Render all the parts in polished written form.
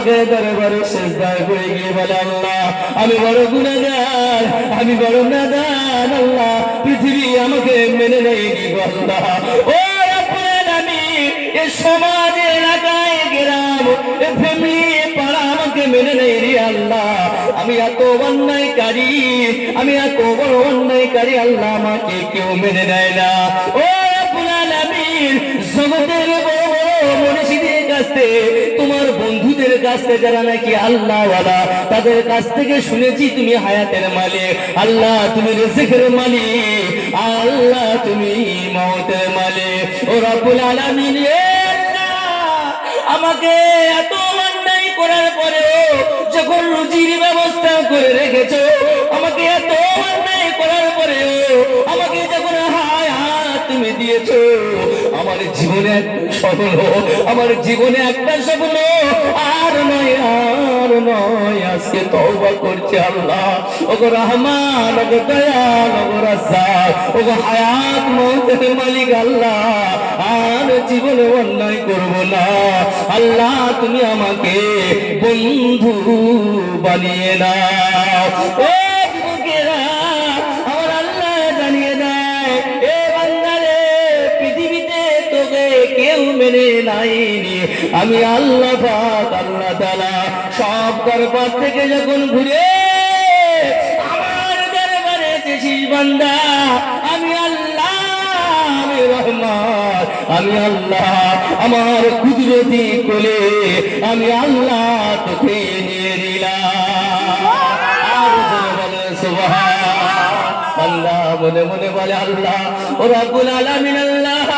পাকের দরবারে সিজদায় পড়ে গিয়ে বলে আল্লাহ আমি বড় গুনাহগার, আমি বড় নাদান, আল্লাহ পৃথিবী আমাকে মেনে নেয়নি গো আল্লাহ। ও রব্বুল আলামিন, এই সমাজে এলাকায় গ্রাম ফ্যামিলি পাড়া আমাকে মেনে নেয়নি আল্লাহ। আমি এত অন্যায়কারী, আমি এত বড় অন্যায়কারী আল্লাহ, আমাকে কেউ মেনে নেয় না। ও রব্বুল আলামিন, জগতের বড় বড় মনীষীদের কাছ থেকে, তোমার বন্ধুদের কাছ থেকে যারা নাকি আল্লাহওয়ালা, তাদের কাছ থেকে শুনেছি তুমি হায়াতের মালিক আল্লাহ, তুমি রিজকের মালিক আল্লাহ, তুমি মওতের মালিক। ও রব্বুল আলামিন, আমাকে এত অন্যায় করার পরেও যখন রুজির ব্যবস্থা করে রেখেছো, আমাকে এত অন্যায় করার পরেও আমাকে যখন হায়াত তুমি দিয়েছো, আমার জীবনে একটা স্বপ্ন, আমার জীবনে একটা স্বপ্ন আর নয়, আর নয়, আজকে তওবা করছি আল্লাহ। ওগো রহমান, ওগো দয়াল, ওগো রাজ্জাক, ওগো হায়াত মওতের মালিক আল্লাহ, আর জীবনে অন্যায় করব না আল্লাহ, তুমি আমাকে বন্ধু বানিয়ে নাও। ও যুবকেরা, আমার আল্লাহ জানিয়ে দেয়, এ বান্দারে, পৃথিবীতে তোকে কেউ মেনে নাইনি, আমি আল্লাহ পাক, আল্লাহ তাআলা সব দরবার থেকে যখন ঘুরে আমার দরবারে এসেছিস বান্দা, আমি আল্লাহ, আমি রহমান, আমি আল্লাহ, আমার কুদরতি কোলে আমি আল্লাহ তোকে নিয়ে নিলাম। আর বলে সুবহান। বান্দা মনে মনে বলে আল্লাহ, ও রব্বুল আলামিন, আল্লাহ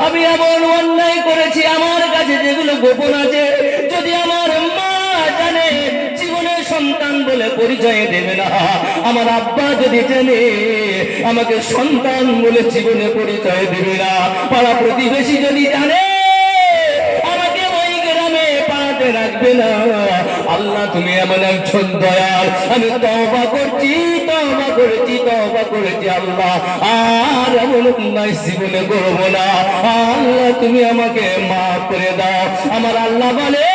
আমি এমন অন্যায় করেছি আমার কাছে যেগুলো গোপন আছে, যদি আমার মা জানে জীবনের সন্তান বলে পরিচয় দেবে না, আমার আব্বা যদি জানে আমাকে সন্তান বলে জীবনে পরিচয় দেবে না, পাড়া প্রতিবেশী যদি জানে আমাকে ওই গ্রামে পাড়াতে রাখবে না, আল্লাহ তুমি এমন একজন দয়াল, আমি তওবা করছি, তওবা করেছি, তওবা করেছি আল্লাহ, আর এমন অন্যায় জীবনে করবো না আল্লাহ, তুমি আমাকে মাফ করে দাও। আমার আল্লাহ বলে,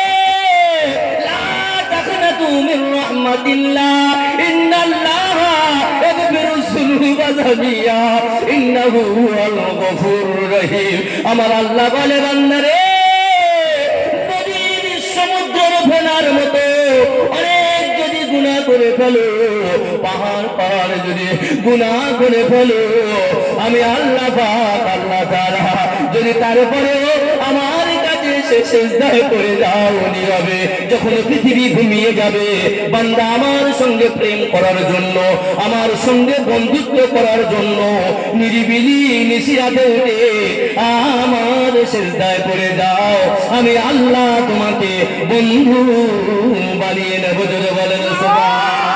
লা তাকনাতু মির রাহমাতিল্লাহ, ইন্নাল্লাহা ইয়াগফিরুয যুনুবা জামিয়া, ইন্নাহু হুয়াল গফুরুর রহিম। আমার আল্লাহ বলে, বান্দারে, নদীর সমুদ্রের ফেনার মতো অনেক যদি গুনাহ করে ফেলো, পাহাড় পাহাড় যদি গুনাহ করে ফেলো, আমি আল্লাহ পাক, আল্লাহ তাআলা যদি তারপরেও আমার কাছে সে সিজদায় পড়ে যাও নীরবে, যখন পৃথিবী ঘুমিয়ে যাবে, বান্দা আমার সঙ্গে প্রেম করার জন্য, আমার সঙ্গে বন্ধুত্ব করার জন্য নিরিবিলি নিশিরাতে উঠে আমার সিজদায় পড়ে যাও, আমি আল্লাহ তোমাকে বন্ধু বানিয়ে নেব। জোরে বলেন সুবহান।